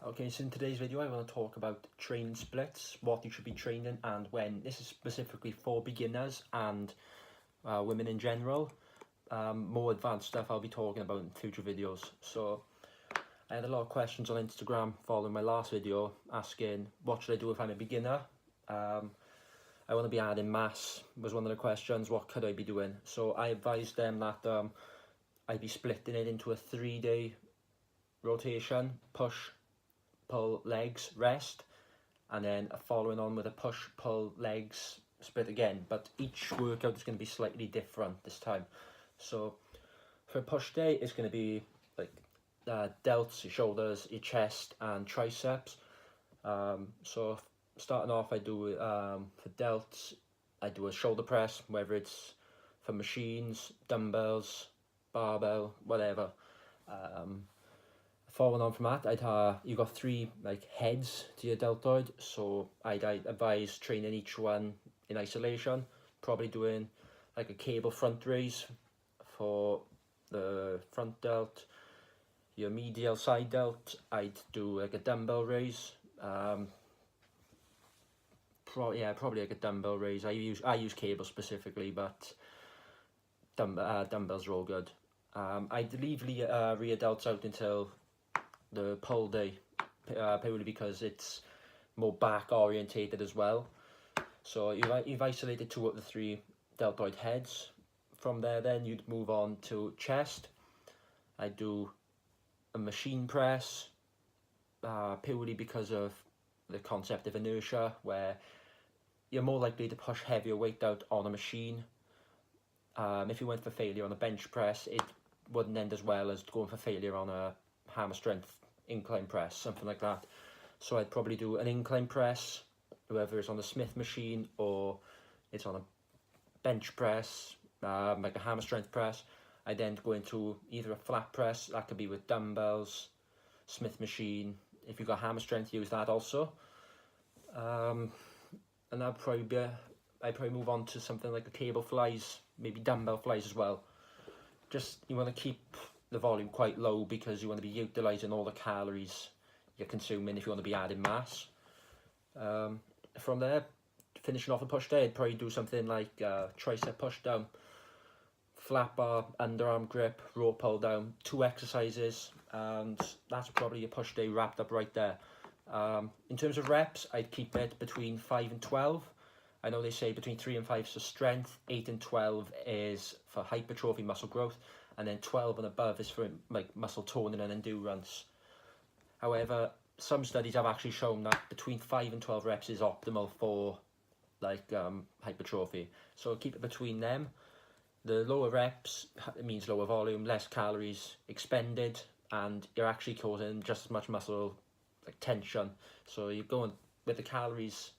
Okay, so in today's video I want to talk about training splits, what you should be training and when. This is specifically for beginners and women in general. More advanced stuff I'll be talking about in future videos. So I had a lot of questions on Instagram following my last video asking what should I do if I'm a beginner. I want to be adding mass was one of the questions. What could I be doing? So I advised them that I'd be splitting it into a 3-day rotation: push, pull, legs, rest, and then following on with a push, pull, legs, split again. But each workout is going to be slightly different this time. So for a push day, it's going to be like delts, your shoulders, your chest, and triceps. So starting off, I do for delts, I do a shoulder press, whether it's for machines, dumbbells, barbell, whatever. Following on from that, you got 3 heads to your deltoid, so I'd advise training each one in isolation. Probably doing like a cable front raise for the front delt. Your medial side delt, I'd do like a dumbbell raise. Probably like a dumbbell raise. I use cable specifically, but dumbbells are all good. I'd leave rear delts out until the pull day, purely because it's more back orientated as well. So you've isolated 2 of the 3 deltoid heads. From there then you'd move on to chest. I do a machine press, purely because of the concept of inertia, where you're more likely to push heavier weight out on a machine. If you went for failure on a bench press, it wouldn't end as well as going for failure on a hammer strength incline press, something like that. So I'd probably do an incline press, whether it's on the Smith machine or it's on a bench press, like a hammer strength press. I then go into either a flat press, that could be with dumbbells, Smith machine. If you've got hammer strength, use that also. And I'd probably move on to something like a cable flies, maybe dumbbell flies as well. Just, you want to keep the volume quite low because you want to be utilising all the calories you're consuming if you want to be adding mass. From there, finishing off a push day, I'd probably do something like tricep push down, flat bar, underarm grip, row pull down, 2 exercises, and that's probably your push day wrapped up right there. In terms of reps, I'd keep it between 5 and 12. I know they say between 3 and 5 for strength, 8 and 12 is for hypertrophy, muscle growth, and then 12 and above is for like muscle toning and endurance. However, some studies have actually shown that between 5 and 12 reps is optimal for hypertrophy. So keep it between them. The lower reps, it means lower volume, less calories expended, and you're actually causing just as much muscle tension. So you're going with the calories,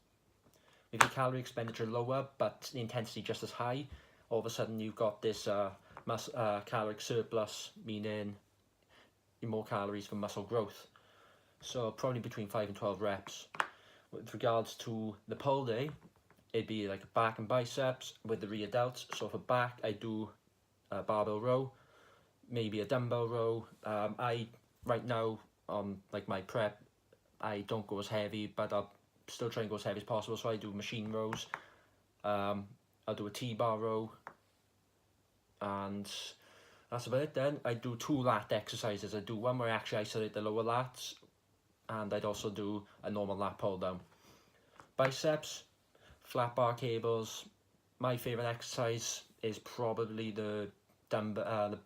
with your calorie expenditure lower, but the intensity just as high. All of a sudden you've got this caloric surplus, meaning more calories for muscle growth. So probably between 5 and 12 reps. With regards to the pull day, it'd be like back and biceps with the rear delts. So for back, I do a barbell row, maybe a dumbbell row. Right now on my prep, I don't go as heavy, but I'll still try and go as heavy as possible. So I do machine rows. I'll do a T-bar row, and that's about it. Then I do 2 lat exercises. I do one where I actually isolate the lower lats, and I'd also do a normal lat pull down. Biceps, flat bar cables. My favorite exercise is probably the dumbbell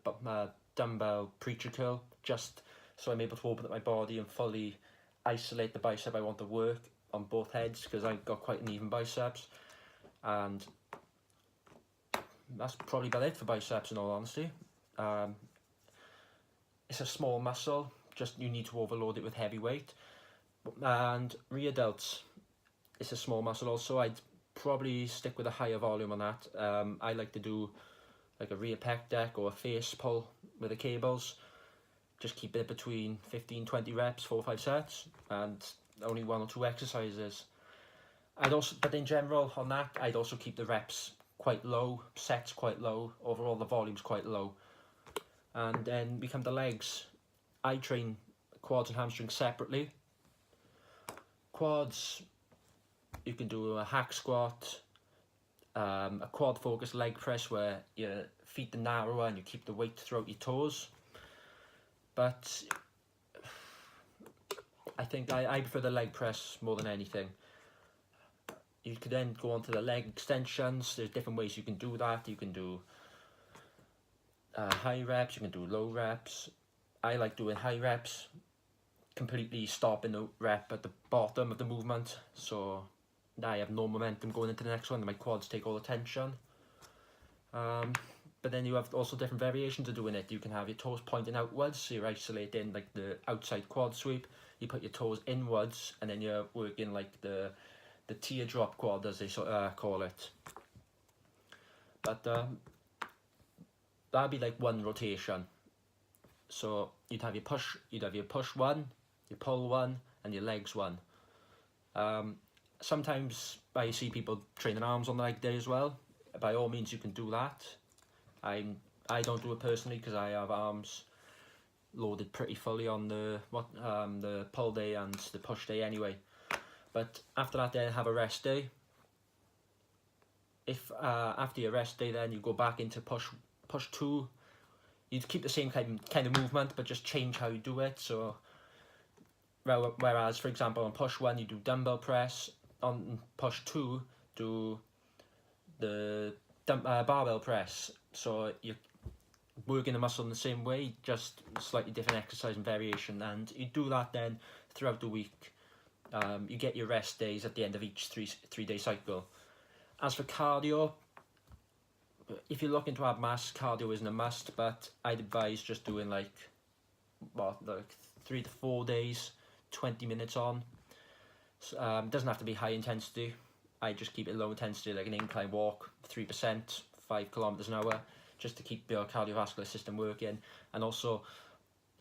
preacher curl, just so I'm able to open up my body and fully isolate the bicep I want to work on both heads, because I've got quite an even biceps. And that's probably about it for biceps, in all honesty. It's a small muscle, just you need to overload it with heavy weight. And rear delts, it's a small muscle also. I'd probably stick with a higher volume on that. I like to do like a rear pec deck or a face pull with the cables. Just keep it between 15-20 reps, 4 or 5 sets, and only 1 or 2 exercises. But in general on that, I'd also keep the reps quite low, sets quite low, overall the volume's quite low. And then we come to legs. I train quads and hamstrings separately. quads, you can do a hack squat, a quad focused leg press where your feet are narrower and you keep the weight throughout your toes. But I think I prefer the leg press more than anything. You could then go on to the leg extensions. There's different ways you can do that. You can do high reps, you can do low reps. I like doing high reps, completely stopping the rep at the bottom of the movement, so I have no momentum going into the next one and my quads take all the tension. But then you have also different variations of doing it. You can have your toes pointing outwards, so you're isolating like the outside quad sweep. You put your toes inwards, and then you're working like the teardrop quad, as they call it. But that'd be like one rotation. So you'd have your push one, your pull one, and your legs one. Sometimes I see people training arms on the leg day as well. By all means, you can do that. I don't do it personally because I have arms loaded pretty fully on the pull day and the push day anyway. But after that, then have a rest day. If after your rest day, then you go back into push 2. You'd keep the same kind of movement, but just change how you do it. So whereas, for example, on push 1 you do dumbbell press, on push 2 do the barbell press. So you're working the muscle in the same way, just slightly different exercise and variation, and you do that then throughout the week. You get your rest days at the end of each three-day cycle. As for cardio, if you're looking to add mass, cardio isn't a must, but I'd advise just doing like 3 to 4 days, 20 minutes on. So, doesn't have to be high intensity. I just keep it low intensity, like an incline walk, 3%, 5 kilometers an hour, just to keep your cardiovascular system working. And also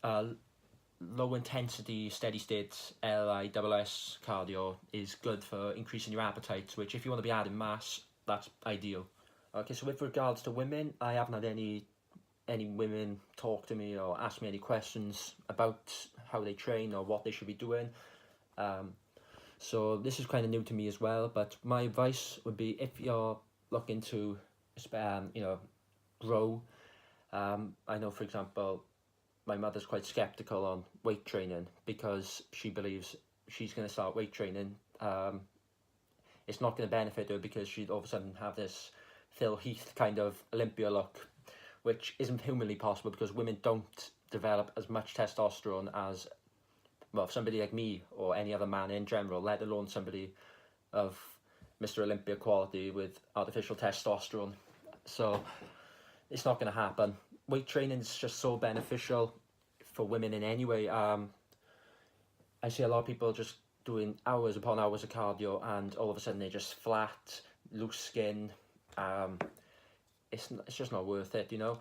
low intensity steady state LISS cardio is good for increasing your appetite, which if you want to be adding mass, that's ideal. Okay, so with regards to women, I haven't had any women talk to me or ask me any questions about how they train or what they should be doing. So this is kind of new to me as well, but my advice would be, if you're looking to grow, I know, for example, my mother's quite skeptical on weight training because she believes she's going to start weight training. It's not going to benefit her because she'd all of a sudden have this Phil Heath kind of Olympia look, which isn't humanly possible because women don't develop as much testosterone as, well, somebody like me or any other man in general, let alone somebody of Mr. Olympia quality with artificial testosterone. So it's not going to happen. Weight training is just so beneficial for women in any way. I see a lot of people just doing hours upon hours of cardio and all of a sudden they're just flat, loose skin. It's just not worth it, you know.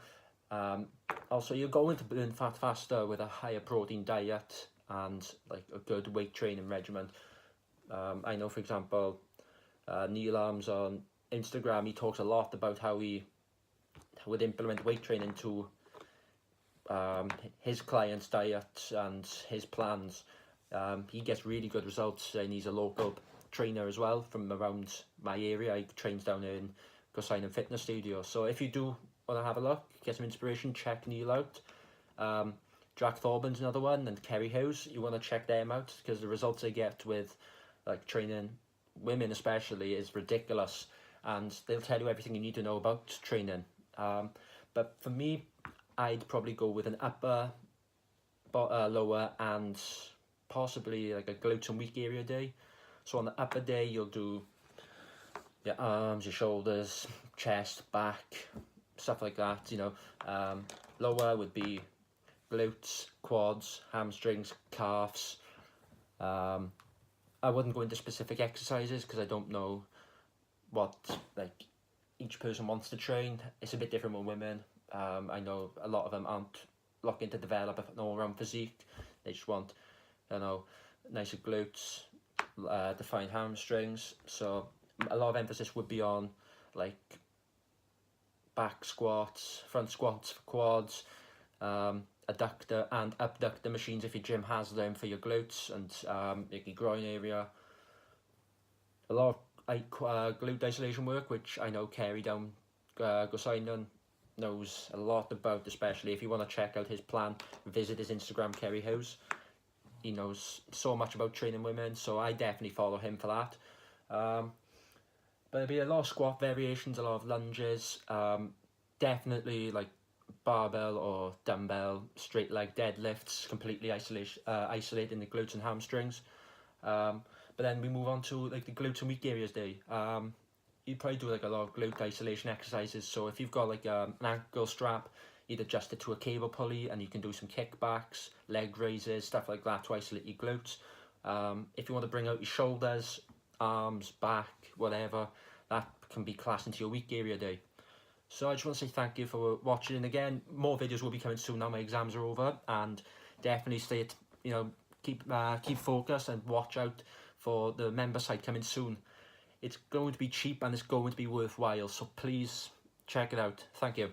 Also, you're going to burn fat faster with a higher protein diet and like a good weight training regimen. I know, for example, Neil Arms on Instagram, he talks a lot about how he would implement weight training to his clients' diet and his plans. He gets really good results, and he's a local trainer as well from around my area. He trains down in Gosine Fitness Studio. So if you do want to have a look, get some inspiration, check Neil out. Jack Thorburns another one, and Kerry Hughes. You want to check them out because the results they get with like training women especially is ridiculous, and they'll tell you everything you need to know about training. But for me, I'd probably go with an upper, lower, and possibly like a glutes and weak area day. So on the upper day, you'll do your arms, your shoulders, chest, back, stuff like that, you know. Lower would be glutes, quads, hamstrings, calves. I wouldn't go into specific exercises because I don't know what like each person wants to train. It's a bit different with women. I know a lot of them aren't looking to develop an all-round physique. They just want, you know, nicer glutes, defined hamstrings. So a lot of emphasis would be on like back squats, front squats for quads, adductor and abductor machines if your gym has them for your glutes and your groin area. a lot of glute isolation work, which I know Kerry down Gosainen knows a lot about, especially if you want to check out his plan, visit his Instagram, Kerry House. He knows so much about training women, so I definitely follow him for that. But there'll be a lot of squat variations, a lot of lunges, definitely like barbell or dumbbell straight leg deadlifts, completely isolating the glutes and hamstrings. But then we move on to like the glutes and weak areas day. You probably do like a lot of glute isolation exercises. So if you've got like an ankle strap, you'd adjust it to a cable pulley, and you can do some kickbacks, leg raises, stuff like that to isolate your glutes. If you want to bring out your shoulders, arms, back, whatever, that can be classed into your weak area day. So I just want to say thank you for watching, and again, more videos will be coming soon now my exams are over, and definitely stay, keep focused and watch out for the member site coming soon. It's going to be cheap and it's going to be worthwhile, so please check it out. Thank you.